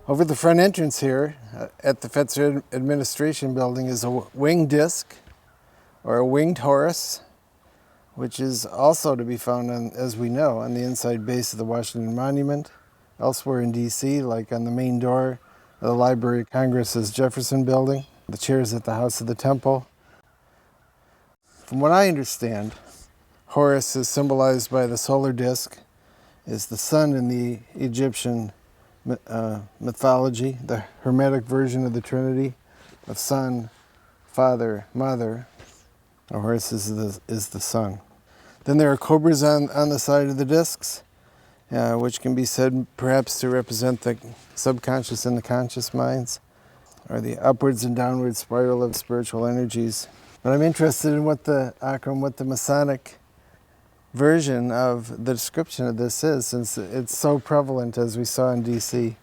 Over the front entrance here at the Fetzer Administration Building is a winged disc, or a winged horse, which is also to be found, as we know, on the inside base of the Washington Monument, elsewhere in D.C., like on the main door of the Library of Congress's Jefferson Building, the chairs at the House of the Temple. From what I understand, Horus is symbolized by the solar disk, is the sun in the Egyptian mythology, the Hermetic version of the Trinity of Son, Father, Mother. Horus is the sun. Then there are cobras on the side of the discs, which can be said perhaps to represent the subconscious and the conscious minds, or the upwards and downward spiral of spiritual energies. But I'm interested in what the Masonic version of the description of this is, since it's so prevalent, as we saw in D.C.,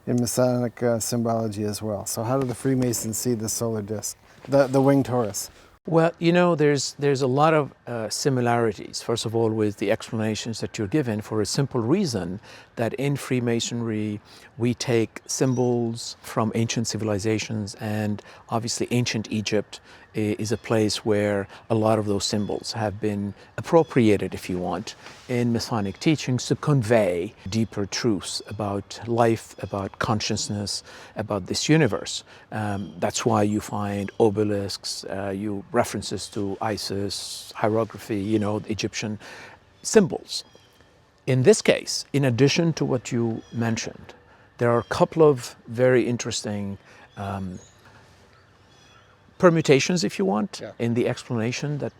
in Masonic symbology as well. So how do the Freemasons see the solar disk, the winged Horus? Well, there's a lot of similarities, first of all, with the explanations that you're given, for a simple reason that in Freemasonry we take symbols from ancient civilizations, and obviously ancient Egypt is a place where a lot of those symbols have been appropriated, if you want, in Masonic teachings to convey deeper truths about life, about consciousness, about this universe. That's why you find obelisks, references to Isis, hieroglyphy, the Egyptian symbols. In this case, in addition to what you mentioned, there are a couple of very interesting permutations, if you want, in the explanation that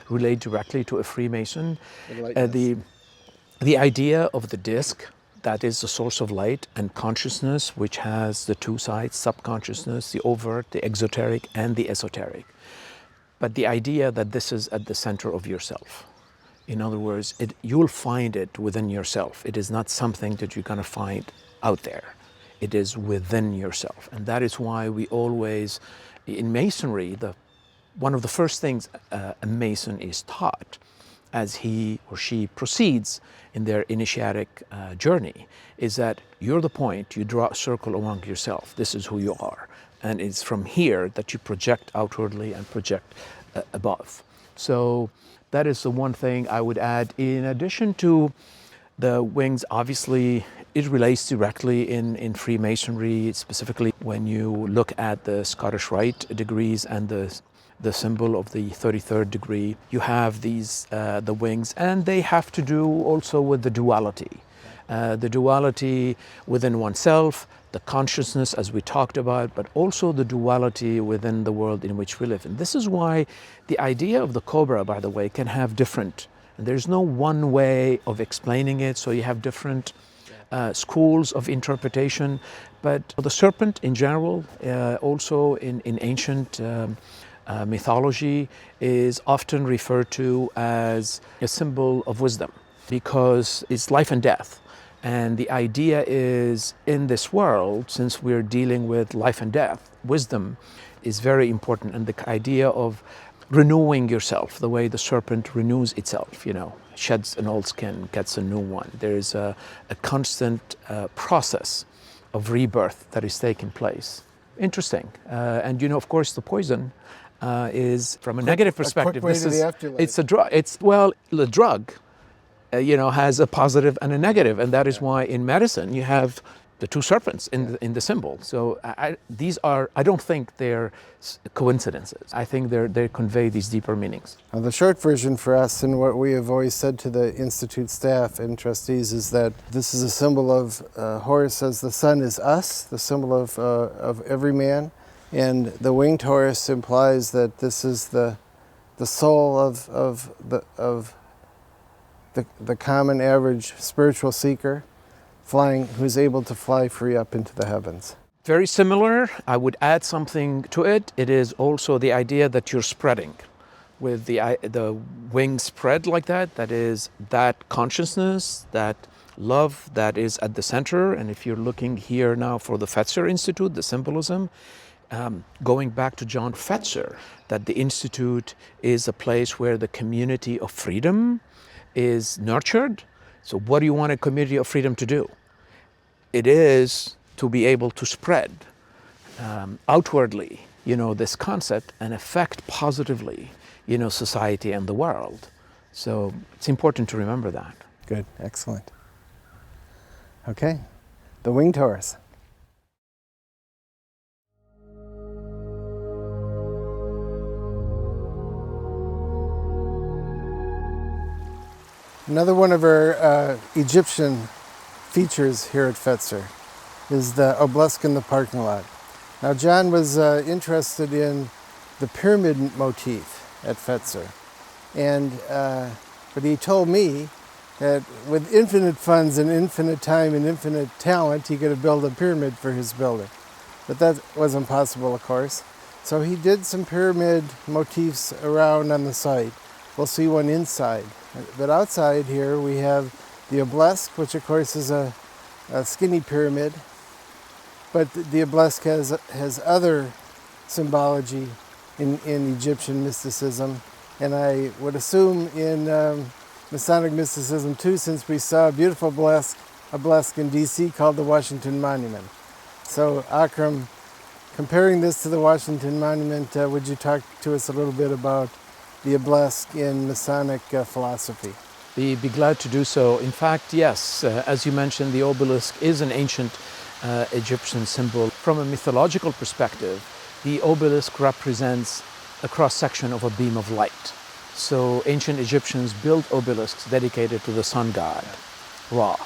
relate directly to a Freemason. The idea of the disc, that is the source of light, and consciousness, which has the two sides, subconsciousness, the overt, the exoteric, and the esoteric. But the idea that this is at the center of yourself. In other words, you'll find it within yourself. It is not something that you're going to find out there. It is within yourself. And that is why we always, in Masonry, one of the first things a Mason is taught as he or she proceeds in their initiatic journey is that you're the point, you draw a circle around yourself. This is who you are. And it's from here that you project outwardly and project above. So that is the one thing I would add. In addition to the wings, obviously, it relates directly in Freemasonry, specifically when you look at the Scottish Rite degrees and the symbol of the 33rd degree. You have these, the wings, and they have to do also with the duality. The duality within oneself, the consciousness, as we talked about, but also the duality within the world in which we live. And this is why the idea of the cobra, by the way, can have different, and there's no one way of explaining it, so you have different schools of interpretation. But the serpent in general, also in ancient mythology, is often referred to as a symbol of wisdom because it's life and death. And the idea is, in this world, since we're dealing with life and death, wisdom is very important. And the idea of renewing yourself, the way the serpent renews itself, sheds an old skin, gets a new one. There is a constant process of rebirth that is taking place. Interesting. And of course, the poison is, from a negative perspective, it's a drug. The drug has a positive and a negative, and that is why in medicine you have the two serpents in the symbol. So I don't think they're coincidences. I think they convey these deeper meanings. The short version for us, and what we have always said to the Institute staff and trustees, is that this is a symbol of Horus as the sun is us, the symbol of every man, and the winged Horus implies that this is the soul of the common average spiritual seeker, who's able to fly free up into the heavens. Very similar. I would add something to it. It is also the idea that you're spreading. With the wings spread like that, that is that consciousness, that love that is at the center. And if you're looking here now for the Fetzer Institute, the symbolism, going back to John Fetzer, that the Institute is a place where the community of freedom is nurtured. So what do you want a community of freedom to do? It is to be able to spread outwardly, this concept and affect positively, society and the world. So it's important to remember that. Good, excellent. Okay, the winged horse. Another one of our Egyptian features here at Fetzer is the obelisk in the parking lot. Now, John was interested in the pyramid motif at Fetzer, but he told me that with infinite funds and infinite time and infinite talent, he could have built a pyramid for his building. But that wasn't possible, of course. So he did some pyramid motifs around on the site. We'll see one inside. But outside here we have the obelisk, which of course is a skinny pyramid. But the obelisk has other symbology in Egyptian mysticism, and I would assume in Masonic mysticism too, since we saw a beautiful obelisk in DC called the Washington Monument. So Akram, comparing this to the Washington Monument, would you talk to us a little bit about the obelisk in Masonic philosophy? Be glad to do so. In fact, yes, as you mentioned, the obelisk is an ancient Egyptian symbol. From a mythological perspective, the obelisk represents a cross-section of a beam of light. So ancient Egyptians built obelisks dedicated to the sun god, Ra.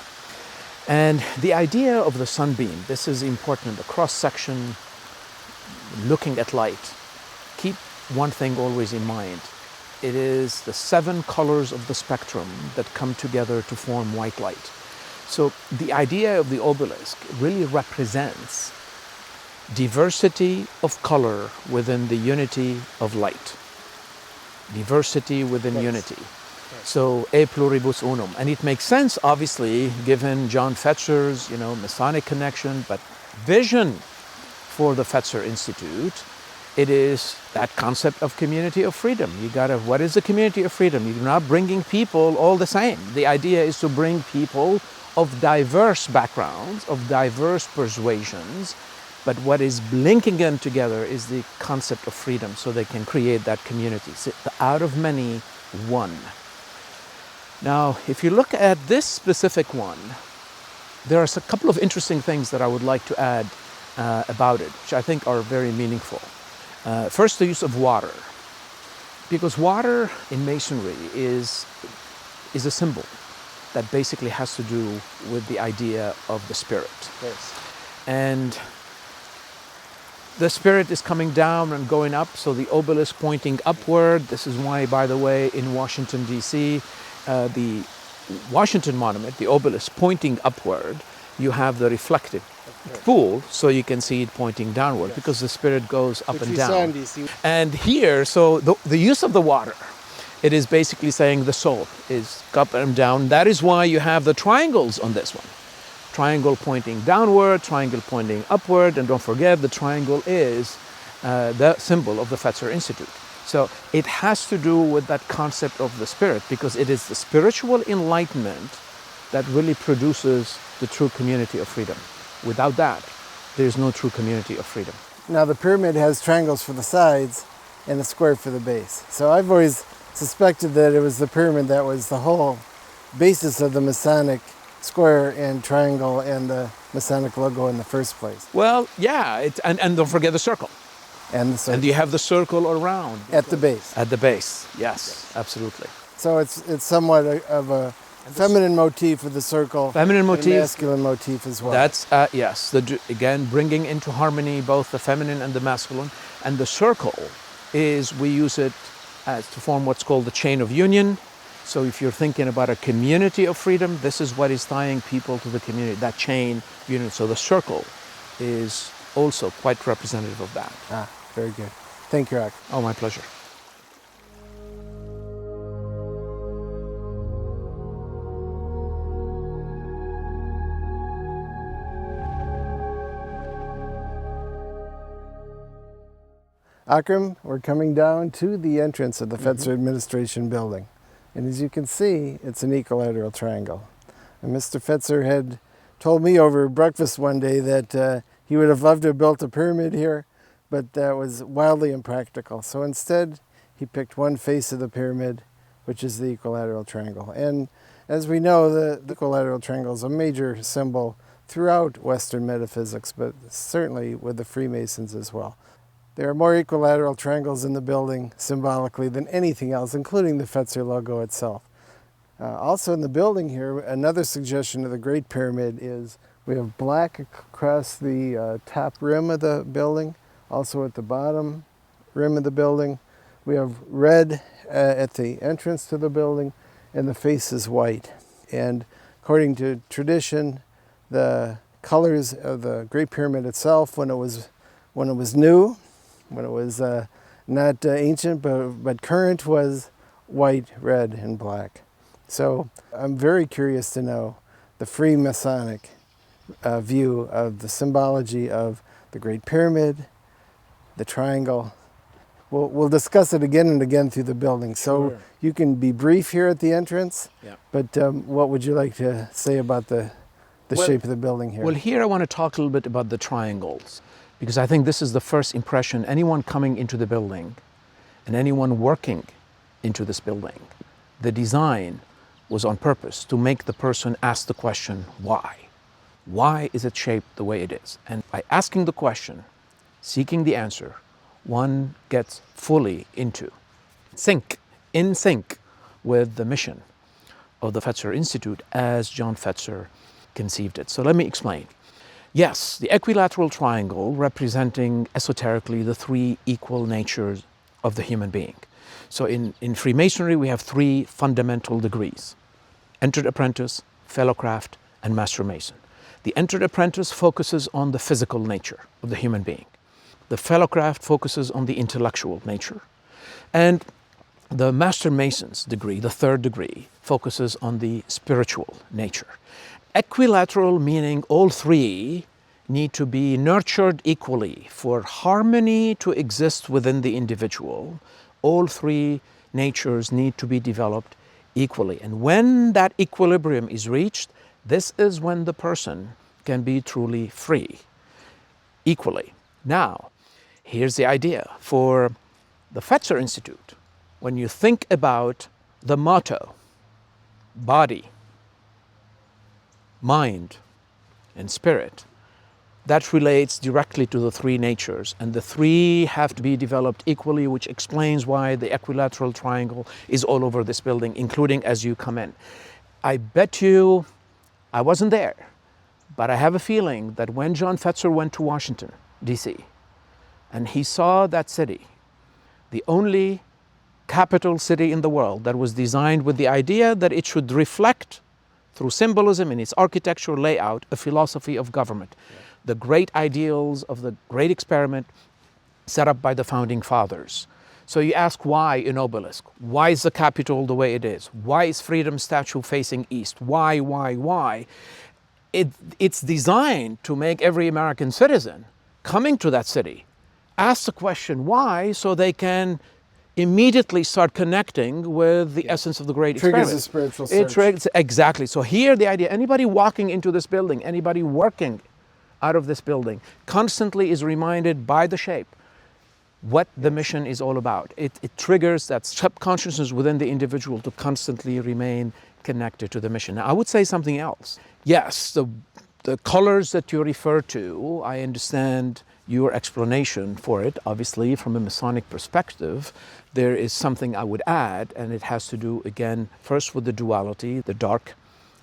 And the idea of the sunbeam, this is important, a cross-section looking at light. Keep one thing always in mind. It is the 7 colors of the spectrum that come together to form white light. So the idea of the obelisk really represents diversity of color within the unity of light. Diversity within unity. So e pluribus unum. And it makes sense, obviously, given John Fetzer's, Masonic connection, but vision for the Fetzer Institute. It is that concept of community of freedom. What is the community of freedom? You're not bringing people all the same. The idea is to bring people of diverse backgrounds, of diverse persuasions, but what is linking them together is the concept of freedom, so they can create that community. So out of many, one. Now, if you look at this specific one, there are a couple of interesting things that I would like to add about it, which I think are very meaningful. First, the use of water, because water in Masonry is a symbol that basically has to do with the idea of the spirit. Yes. And the spirit is coming down and going up, so the obelisk pointing upward. This is why, by the way, in Washington, D.C., the Washington Monument, the obelisk pointing upward, you have the reflected pool, so you can see it pointing downward, because the spirit goes up and down. And here, so the use of the water, it is basically saying the soul is up and down. That is why you have the triangles on this one. Triangle pointing downward, triangle pointing upward, and don't forget the triangle is the symbol of the Fetzer Institute. So it has to do with that concept of the spirit, because it is the spiritual enlightenment that really produces the true community of freedom. Without that, there's no true community of freedom. Now the pyramid has triangles for the sides and a square for the base. So I've always suspected that it was the pyramid that was the whole basis of the Masonic square and triangle and the Masonic logo in the first place. Well, yeah, and don't forget the circle. And the circle. And you have the circle around. At the base. At the base, yes, absolutely. So it's somewhat of a feminine motif with the circle. Feminine motif. And a masculine motif as well. That's, yes, again, bringing into harmony both the feminine and the masculine. And the circle we use it to form what's called the chain of union. So if you're thinking about a community of freedom, this is what is tying people to the community, that chain union. So the circle is also quite representative of that. Ah, very good. Thank you, Akram. Oh, my pleasure. Akram, we're coming down to the entrance of the Fetzer Administration Building. And as you can see, it's an equilateral triangle. And Mr. Fetzer had told me over breakfast one day that he would have loved to have built a pyramid here, but that was wildly impractical. So instead, he picked one face of the pyramid, which is the equilateral triangle. And as we know, the equilateral triangle is a major symbol throughout Western metaphysics, but certainly with the Freemasons as well. There are more equilateral triangles in the building symbolically than anything else, including the Fetzer logo itself. Also in the building here, another suggestion of the Great Pyramid is we have black across the top rim of the building, also at the bottom rim of the building. We have red at the entrance to the building, and the face is white. And according to tradition, the colors of the Great Pyramid itself, when it was new, when it was not ancient but current, was white, red, and black. So I'm very curious to know the Freemasonic view of the symbology of the Great Pyramid, the triangle. We'll discuss it again and again through the building. So sure. You can be brief here at the entrance, yeah. But what would you like to say about the shape of the building here? Well, here I want to talk a little bit about the triangles, because I think this is the first impression. Anyone coming into the building and anyone working into this building, the design was on purpose to make the person ask the question, why? Why is it shaped the way it is? And by asking the question, seeking the answer, one gets fully in sync with the mission of the Fetzer Institute as John Fetzer conceived it. So let me explain. Yes, the equilateral triangle representing esoterically the three equal natures of the human being. So in Freemasonry, we have three fundamental degrees: entered apprentice, fellow craft, and master mason. The entered apprentice focuses on the physical nature of the human being. The fellow craft focuses on the intellectual nature. And the master mason's degree, the third degree, focuses on the spiritual nature. Equilateral meaning all three need to be nurtured equally for harmony to exist within the individual. All three natures need to be developed equally. And when that equilibrium is reached, this is when the person can be truly free, equally. Now, here's the idea. For the Fetzer Institute, when you think about the motto, body, mind, and spirit, that relates directly to the three natures, and the three have to be developed equally, which explains why the equilateral triangle is all over this building, including as you come in. I bet you, I wasn't there, but I have a feeling that when John Fetzer went to Washington, D.C., and he saw that city, the only capital city in the world that was designed with the idea that it should reflect through symbolism in its architectural layout a philosophy of government. Yeah. The great ideals of the great experiment set up by the founding fathers. So you ask why an obelisk? Why is the Capitol the way it is? Why is Freedom Statue facing east? Why? It's designed to make every American citizen coming to that city ask the question why, so they can immediately start connecting with the essence of the great experiment. Triggers a spiritual search. Exactly. So here the idea, anybody walking into this building, anybody working out of this building, constantly is reminded by the shape what the mission is all about. It triggers that subconsciousness within the individual to constantly remain connected to the mission. Now, I would say something else. Yes, the colors that you refer to, I understand your explanation for it. Obviously, from a Masonic perspective, there is something I would add, and it has to do, again, first with the duality, the dark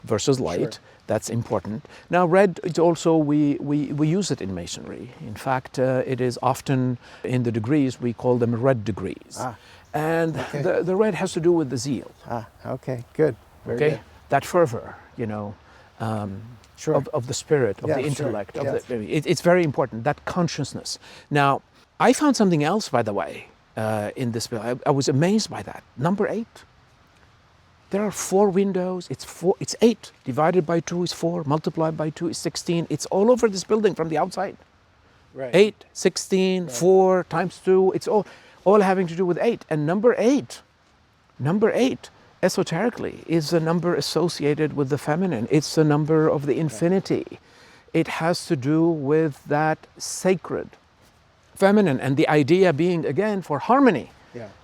versus light. Sure. That's important. Now, red, it's also, we use it in Masonry. In fact, it is often in the degrees, we call them red degrees. And okay. the red has to do with the zeal. Okay, good. Very good. That fervor, sure. of the spirit, of the intellect. Sure. It's very important, that consciousness. Now, I found something else, by the way, in this bill. I was amazed by that. Number 8. There are 4 windows. It's 8. Divided by 2 is 4. Multiplied by 2 is 16. It's all over this building from the outside. Right. 8, 16, right. 4 times 2. It's all having to do with 8. And number 8, esoterically is a number associated with the feminine. It's a number of the infinity. It has to do with that sacred feminine, and the idea being, again, for harmony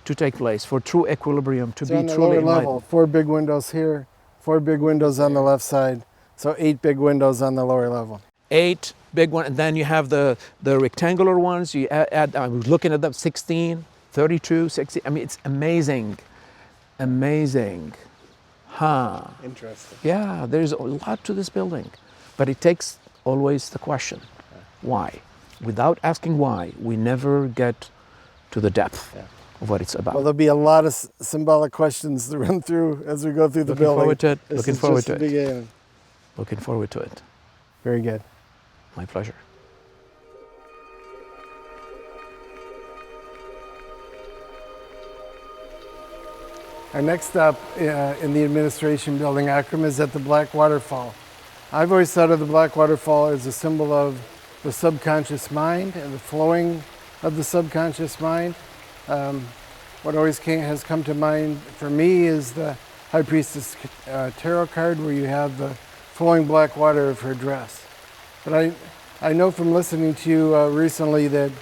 to take place, for true equilibrium to be on the truly lower enlightened. level, 4 big windows here, 4 big windows on the left side, so 8 big windows on the lower level. 8 big ones, and then you have the rectangular ones. You add, I was looking at them, 16, 32, 60. I mean, it's amazing. Amazing. Huh. Interesting. Yeah, there's a lot to this building. But it takes always the question, why? Without asking why, we never get to the depth of what it's about. Well, there'll be a lot of symbolic questions to run through as we go through the building. Forward to it. This Looking is forward just to the it. beginning. Looking forward to it. Very good. My pleasure. Our next stop in the administration building, Akram, is at the Black Waterfall. I've always thought of the Black Waterfall as a symbol of the subconscious mind and the flowing of the subconscious mind. What always has come to mind for me is the High Priestess tarot card, where you have the flowing black water of her dress. But I know from listening to you recently that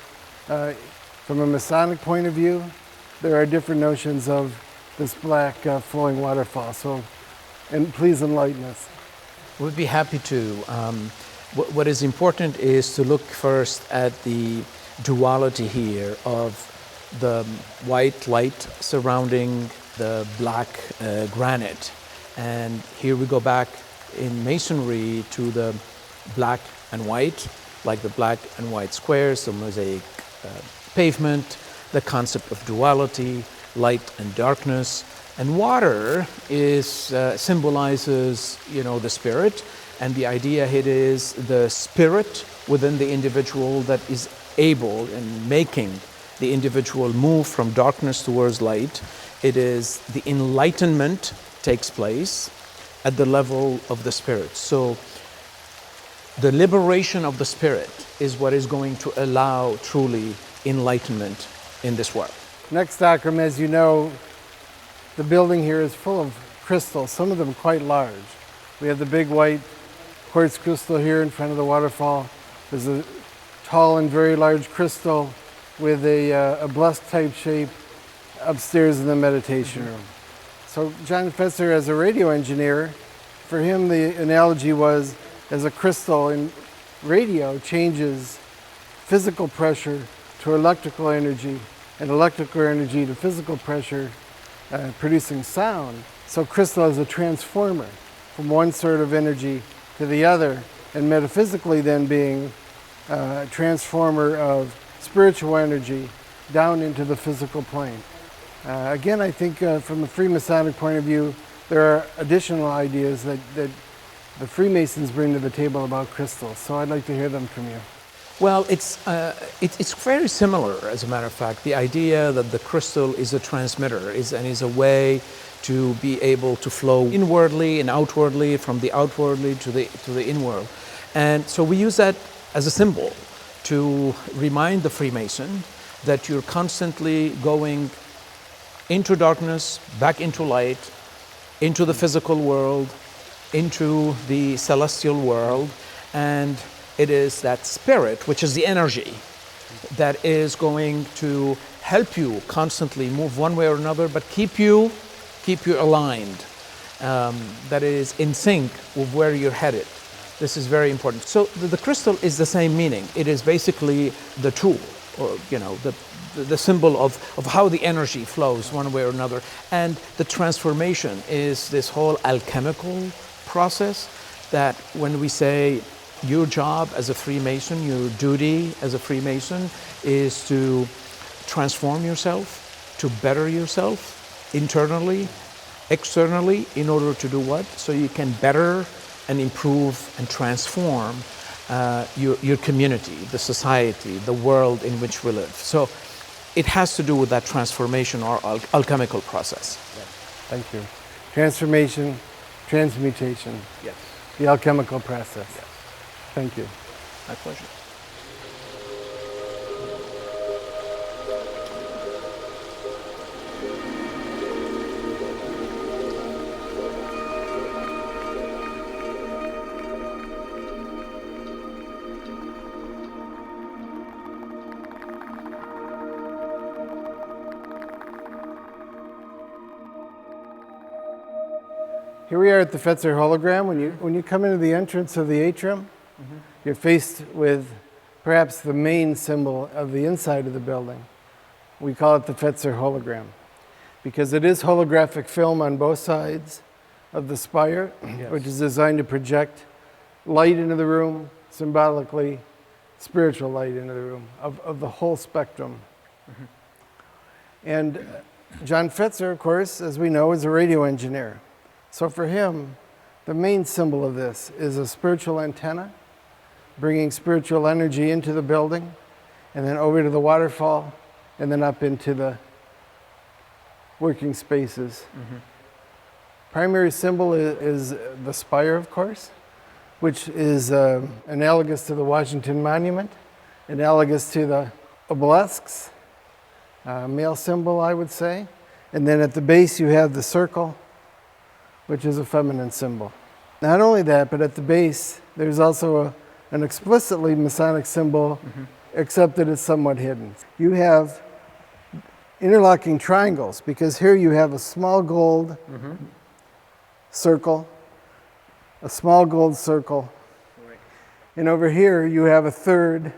from a Masonic point of view, there are different notions of this black flowing waterfall. So, and please enlighten us. We'd be happy to. What is important is to look first at the duality here of the white light surrounding the black granite. And here we go back in masonry to the black and white, like the black and white squares, the mosaic pavement, the concept of duality, light and darkness. And water is symbolizes, the spirit, and the idea it is the spirit within the individual that is able and making the individual move from darkness towards light. It is the enlightenment takes place at the level of the spirit. So the liberation of the spirit is what is going to allow truly enlightenment in this world. Next, Akram, as you know, the building here is full of crystals, some of them quite large. We have the big white quartz crystal here in front of the waterfall. There's a tall and very large crystal with a blessed type shape upstairs in the meditation room. So John Fetzer, as a radio engineer, for him the analogy was as a crystal in radio changes physical pressure to electrical energy and electrical energy to physical pressure, producing sound. So crystal is a transformer from one sort of energy to the other, and metaphysically then being a transformer of spiritual energy down into the physical plane. Again, I think from the Freemasonic point of view, there are additional ideas that the Freemasons bring to the table about crystals. So I'd like to hear them from you. Well, it's very similar, as a matter of fact. The idea that the crystal is a transmitter and is a way to be able to flow inwardly and outwardly, from the outwardly to the inward. And so we use that as a symbol to remind the Freemason that you're constantly going into darkness, back into light, into the physical world, into the celestial world, and it is that spirit, which is the energy, that is going to help you constantly move one way or another, but keep you aligned, that is in sync with where you're headed. This is very important. So the crystal is the same meaning. It is basically the tool, or the symbol of how the energy flows one way or another. And the transformation is this whole alchemical process that when we say your job as a Freemason, your duty as a Freemason is to transform yourself, to better yourself internally, externally, in order to do what? So you can better and improve and transform your community, the society, the world in which we live. So it has to do with that transformation or alchemical process. Yes. Thank you. Transformation, transmutation. Yes. The alchemical process. Yes. Thank you. My pleasure. Here we are at the Fetzer hologram. When you come into the entrance of the atrium, you're faced with perhaps the main symbol of the inside of the building. We call it the Fetzer hologram because it is holographic film on both sides of the spire, yes, which is designed to project light into the room, symbolically spiritual light into the room of the whole spectrum. And John Fetzer, of course, as we know, is a radio engineer. So for him, the main symbol of this is a spiritual antenna, bringing spiritual energy into the building, and then over to the waterfall, and then up into the working spaces. Primary symbol is the spire, of course, which is analogous to the Washington Monument, analogous to the obelisks, male symbol, I would say. And then at the base, you have the circle, which is a feminine symbol. Not only that, but at the base, there's also an explicitly Masonic symbol, except that it's somewhat hidden. You have interlocking triangles, because here you have a small gold circle, a small gold circle, and over here you have a third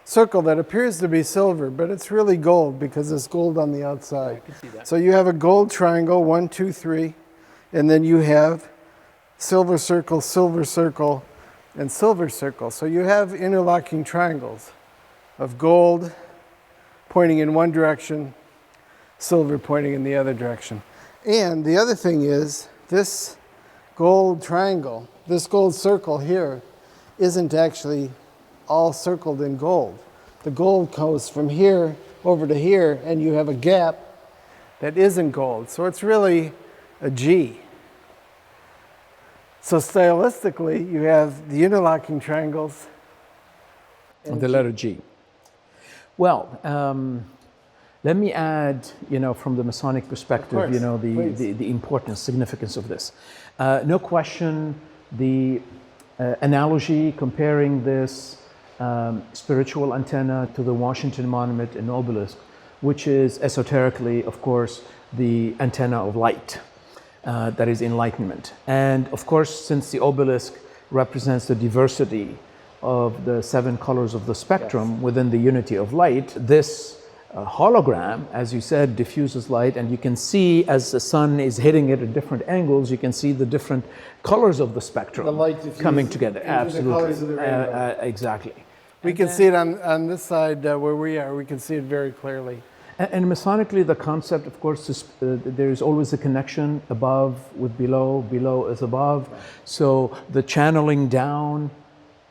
circle that appears to be silver, but it's really gold because it's gold on the outside. I can see that. So you have a gold triangle, 1, 2, 3, and then you have silver circle, and silver circle. So you have interlocking triangles of gold pointing in one direction, silver pointing in the other direction. And the other thing is, this gold triangle, this gold circle here, isn't actually all circled in gold. The gold goes from here over to here, and you have a gap that isn't gold. So it's really a G. So stylistically, you have the interlocking triangles. And the letter G. Well, let me add, from the Masonic perspective, the importance, significance of this. No question, the analogy comparing this spiritual antenna to the Washington Monument and obelisk, which is esoterically, of course, the antenna of light, that is enlightenment. And of course, since the obelisk represents the diversity of the 7 colors of the spectrum, yes, within the unity of light, this hologram, as you said, diffuses light, and you can see as the sun is hitting it at different angles, you can see the different colors of the spectrum, the light coming together. Absolutely. The colors of the rainbow. Exactly. We can see it on this side where we are. We can see it very clearly. And Masonically, the concept, of course, is there is always a connection above with below, below is above. So the channeling down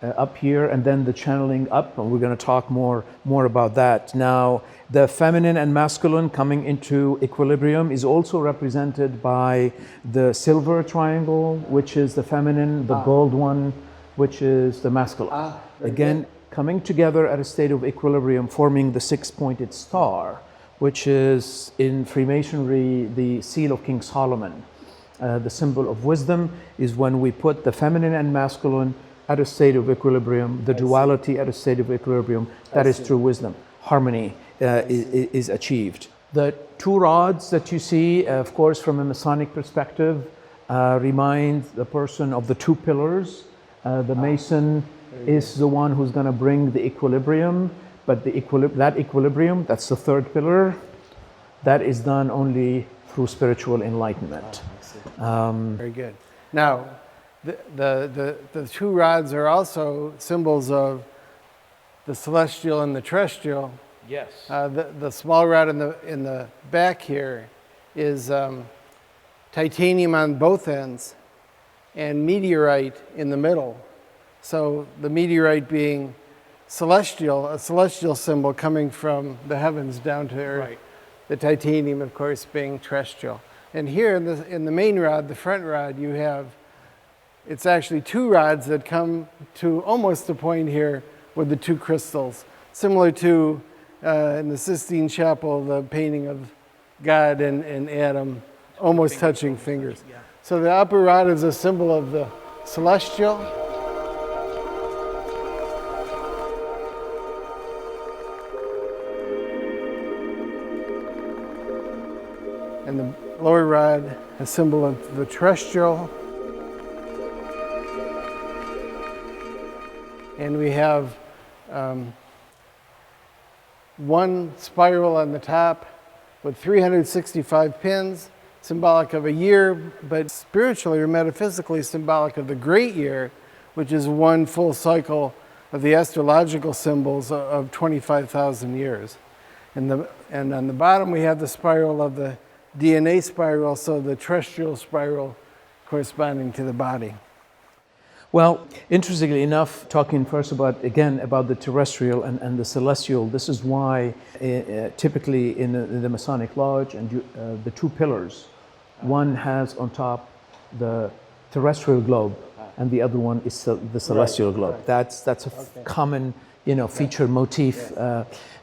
up here, and then the channeling up, and we're going to talk more about that. Now, the feminine and masculine coming into equilibrium is also represented by the silver triangle, which is the feminine, the gold one, which is the masculine. Again, coming together at a state of equilibrium, forming the 6-pointed star, which is in Freemasonry the seal of King Solomon. The symbol of wisdom is when we put the feminine and masculine at a state of equilibrium, the duality at a state of equilibrium. That is true wisdom. Harmony is achieved. The 2 rods that you see, of course, from a Masonic perspective, remind the person of the 2 pillars. The Mason is the one who's going to bring the equilibrium, but that equilibrium, that's the 3rd pillar, that is done only through spiritual enlightenment. Very good. Now, the 2 rods are also symbols of the celestial and the terrestrial. Yes. The small rod in the back here is titanium on both ends and meteorite in the middle. So the meteorite being celestial, a celestial symbol coming from the heavens down to earth. Right. The titanium, of course, being terrestrial. And here in the main rod, the front rod, you have, it's actually 2 rods that come to almost a point here with the 2 crystals, similar to in the Sistine Chapel, the painting of God and Adam almost touching fingers. Yeah. So the upper rod is a symbol of the celestial. And the lower rod, a symbol of the terrestrial. and we have one spiral on the top with 365 pins, symbolic of a year, but spiritually or metaphysically symbolic of the great year, which is one full cycle of the astrological symbols of 25,000 years. And on the bottom we have the spiral of the DNA spiral, so the terrestrial spiral corresponding to the body. Well, interestingly enough, talking first about the terrestrial and the celestial, this is why typically in the Masonic Lodge and the two pillars, one has on top the terrestrial globe and the other one is the celestial globe. That's a common feature motif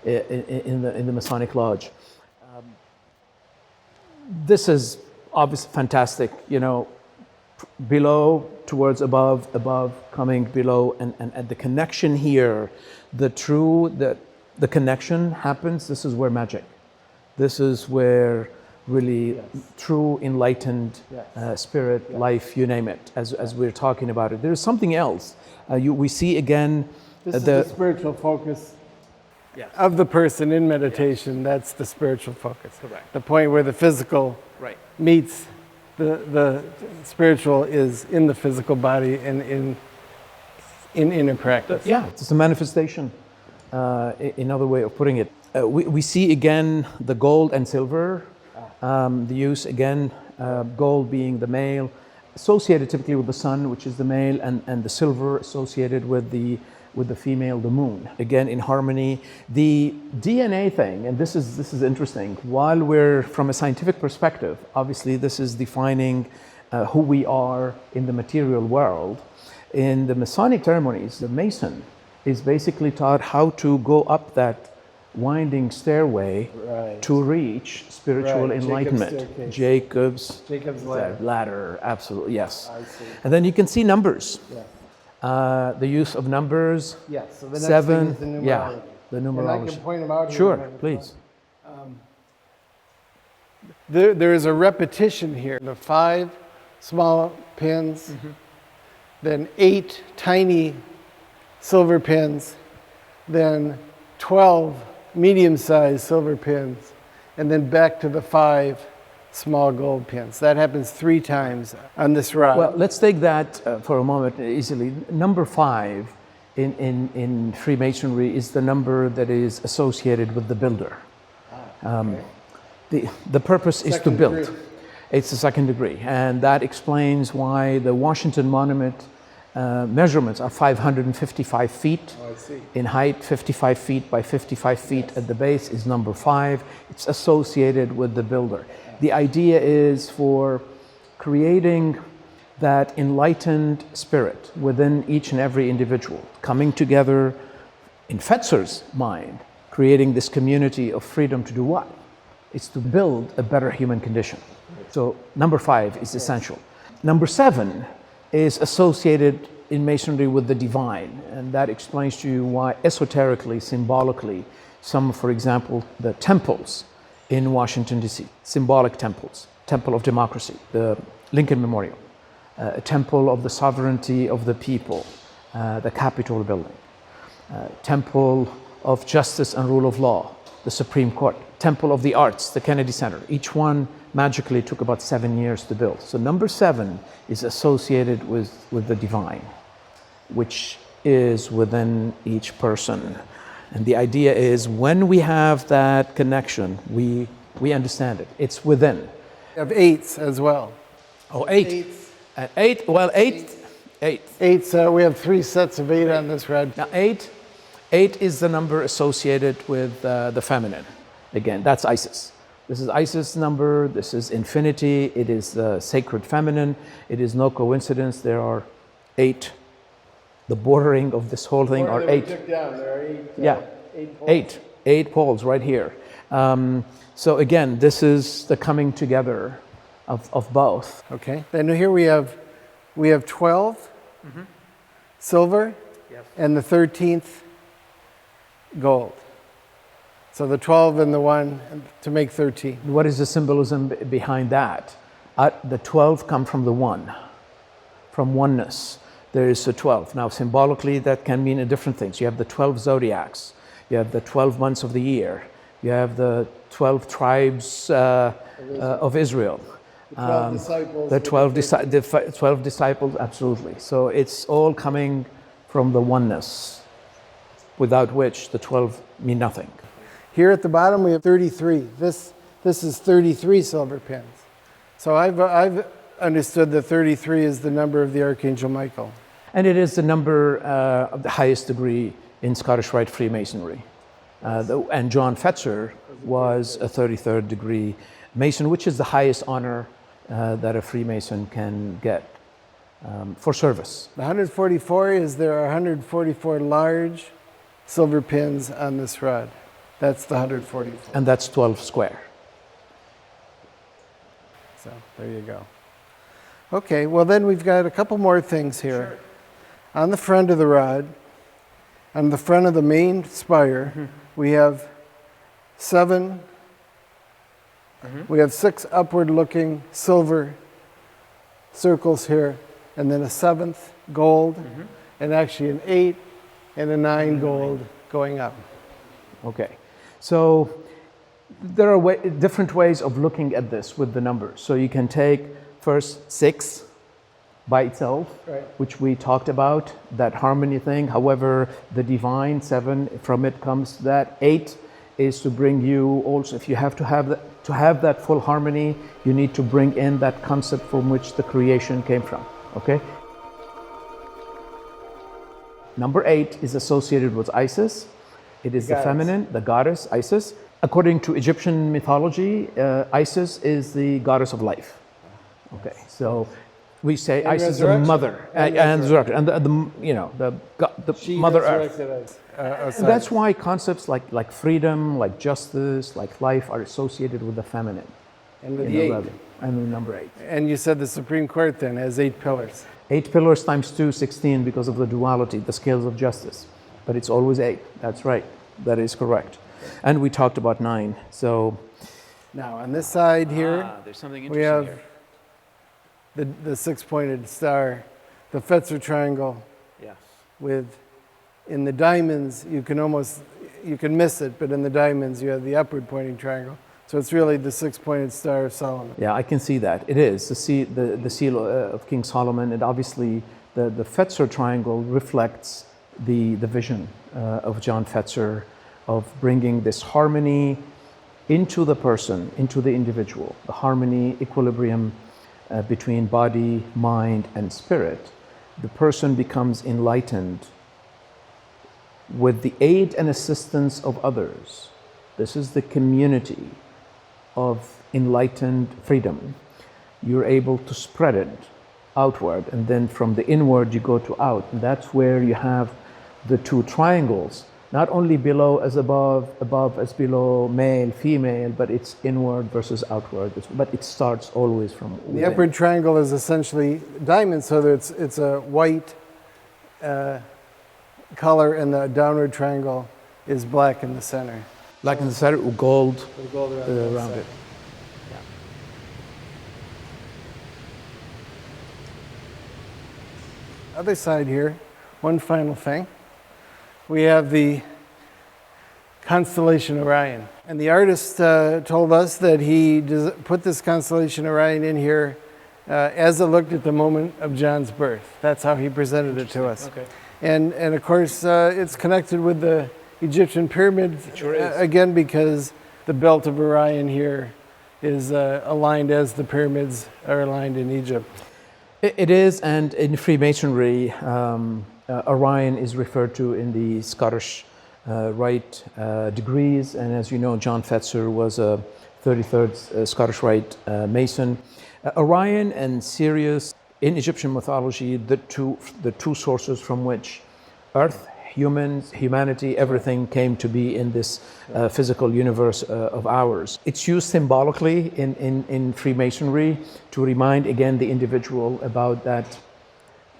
in the Masonic Lodge. This is obviously fantastic, below towards above, coming below, and the connection here, the connection happens. This is where magic, this is where really true enlightened spirit, life, you name it, as we're talking about it. There's something else. We see again this is the spiritual focus of the person in meditation. That's the spiritual focus. Correct. The point where the physical meets the spiritual is in the physical body and in inner practice. Yeah, it's a manifestation. Another way of putting it. We see again the gold and silver. The use again, gold being the male, associated typically with the sun, which is the male, and the silver associated with the female, the moon. Again, in harmony. The DNA thing, and this is interesting. While we're from a scientific perspective, obviously this is defining who we are in the material world. In the Masonic ceremonies, the Mason is basically taught how to go up that winding stairway to reach spiritual enlightenment. Jacob's ladder, absolutely, yes. And then you can see numbers. The use of numbers. Yes, so the next 7, thing is the numerology. The numerology. And I can point them out. Sure, please. There is a repetition here. The 5 small pins, then 8 tiny silver pins, then 12 medium-sized silver pins, and then back to the 5 small gold pins. That happens 3 times on this rod. Well, let's take that for a moment easily. Number 5 in Freemasonry is the number that is associated with the builder. The purpose is to build. It's the second degree, and that explains why the Washington Monument measurements are 555 feet in height, 55 feet by 55 feet at the base is number 5. It's associated with the builder. The idea is for creating that enlightened spirit within each and every individual, coming together in Fetzer's mind, creating this community of freedom to do what? It's to build a better human condition. So number 5 is essential. Number 7 is associated in Masonry with the divine, and that explains to you why esoterically, symbolically, some, for example, the temples in Washington, D.C., symbolic temples, Temple of Democracy, the Lincoln Memorial, a Temple of the Sovereignty of the People, the Capitol Building, Temple of Justice and Rule of Law, the Supreme Court, Temple of the Arts, the Kennedy Center. Each one magically took about 7 years to build. So number 7 is associated with the divine, which is within each person. And the idea is when we have that connection, we understand it. It's within. We have 8s as well. Oh, 8. 8, well, 8. 8, so we have 3 sets of 8 on this rod. Now 8 is the number associated with the feminine. Again, that's Isis. This is Isis' number, this is infinity, it is the sacred feminine. It is no coincidence, there are 8. The bordering of this whole thing are 8. There are 8. 8 poles right here. So again, this is the coming together of both. Okay, then here we have 12 silver and the 13th gold. So the 12 and the 1 to make 13. What is the symbolism behind that? The 12 come from the 1, from oneness. there is a 12. Now, symbolically, that can mean different things. You have the 12 zodiacs. You have the 12 months of the year. You have the 12 tribes of Israel. The 12 disciples, absolutely. So it's all coming from the oneness, without which the 12 mean nothing. Here at the bottom we have 33. This is 33 silver pins. So I've understood that 33 is the number of the Archangel Michael. And it is the number of the highest degree in Scottish Rite Freemasonry. And John Fetzer was a 33rd degree Mason, which is the highest honor that a Freemason can get for service. The 144 is there are 144 large silver pins on this rod. That's the 144. And that's 12 square. So there you go. Okay, well then we've got a couple more things here. Sure. On the front of the rod, on the front of the main spire, we have 7. We have 6 upward-looking silver circles here, and then a 7th gold, and actually an 8 and a 9 gold going up. Okay, so there are different ways of looking at this with the numbers. So you can take first 6 by itself, right, which we talked about, that harmony thing. However, the divine 7, from it comes that 8 is to bring you also, if you have to have that full harmony, you need to bring in that concept from which the creation came from, okay? Number 8 is associated with Isis. It is the feminine, the goddess Isis. According to Egyptian mythology, Isis is the goddess of life. Okay, so we say and Isis is the mother and resurrection, and the Mother Earth. That's why concepts like freedom, like justice, like life are associated with the feminine. And with the 8. And the number 8. And you said the Supreme Court then has 8 pillars. 8 pillars times 2, 16, because of the duality, the scales of justice. But it's always 8. That's right. That is correct. And we talked about 9. So now on this side here, there's something we have the 6-pointed star, the Fetzer triangle. Yes. With, in the diamonds, you can miss it, but in the diamonds you have the upward pointing triangle. So it's really the 6-pointed star of Solomon. Yeah, I can see that. It is the seal of King Solomon, and obviously the Fetzer triangle reflects the vision of John Fetzer of bringing this harmony into the person, into the individual, the harmony, equilibrium between body, mind, and spirit. The person becomes enlightened with the aid and assistance of others. This is the community of enlightened freedom. You're able to spread it outward, and then from the inward you go to out. And that's where you have the 2 triangles, not only below as above as below, male, female, but it's inward versus outward. But it starts always from within. The upward triangle is essentially diamonds, so that it's a white color, and the downward triangle is black in the center. Black in the center, with gold, around it. Yeah. Other side here, one final thing. We have the constellation Orion. And the artist told us that he put this constellation Orion in here as it looked at the moment of John's birth. That's how he presented it to us. Okay. And of course, it's connected with the Egyptian pyramids, again, because the belt of Orion here is aligned as the pyramids are aligned in Egypt. It is, and in Freemasonry, Orion is referred to in the Scottish Rite degrees, and as you know, John Fetzer was a 33rd Scottish Rite Mason. Orion and Sirius, in Egyptian mythology, the two sources from which Earth, humanity, everything came to be in this physical universe of ours. It's used symbolically in Freemasonry to remind again the individual about that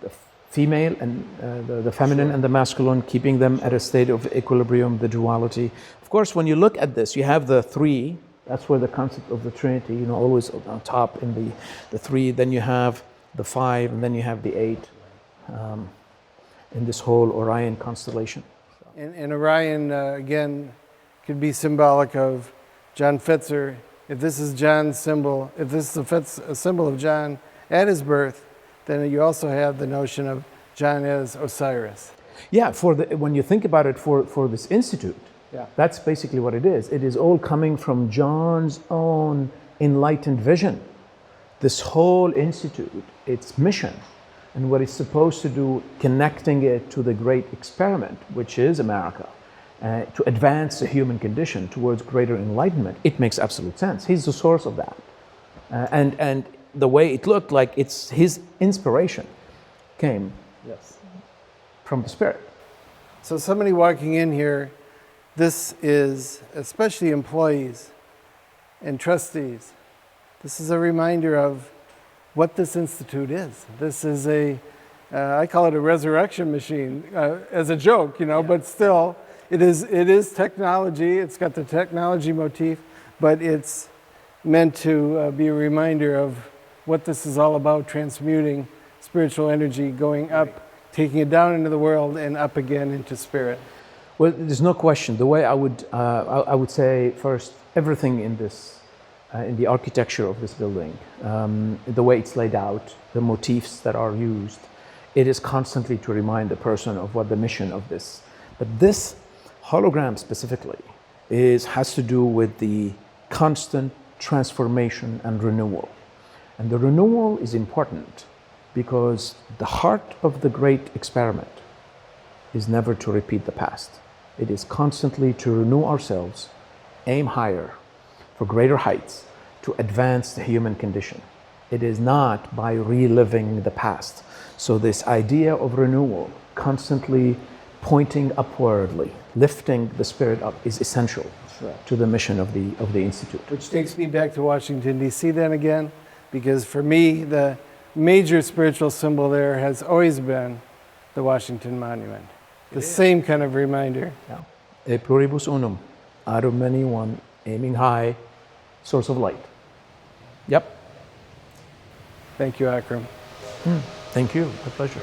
the female and the feminine and the masculine, keeping them at a state of equilibrium, the duality. Of course, when you look at this, you have the 3. That's where the concept of the Trinity, always on top in the 3. Then you have the 5, and then you have the 8. in this whole Orion constellation. And Orion, again, could be symbolic of John Fetzer. If this is John's symbol, if this is a symbol of John at his birth, then you also have the notion of John as Osiris. Yeah, when you think about it for this institute, that's basically what it is. It is all coming from John's own enlightened vision. This whole institute, its mission, and what it's supposed to do, connecting it to the great experiment, which is America, to advance the human condition towards greater enlightenment, it makes absolute sense. He's the source of that. And the way it looked like it's his inspiration came from the Spirit. So somebody walking in here, this is, especially employees and trustees, this is a reminder of what this institute is. This is I call it a resurrection machine as a joke, but still, it is technology. It's got the technology motif, but it's meant to be a reminder of what this is all about, transmuting spiritual energy, going up, taking it down into the world and up again into spirit. Well, there's no question. The way I would say first, everything in this, in the architecture of this building, the way it's laid out, the motifs that are used, it is constantly to remind the person of what the mission of this. But this hologram specifically has to do with the constant transformation and renewal. And the renewal is important because the heart of the great experiment is never to repeat the past. It is constantly to renew ourselves, aim higher, for greater heights, to advance the human condition. It is not by reliving the past. So this idea of renewal, constantly pointing upwardly, lifting the spirit up, is essential to the mission of the Institute. Which takes me back to Washington, D.C. then again, because for me, the major spiritual symbol there has always been the Washington Monument. The same kind of reminder. E pluribus unum, out of many one, aiming high, source of light. Yep. Thank you, Akram. Thank you. My pleasure.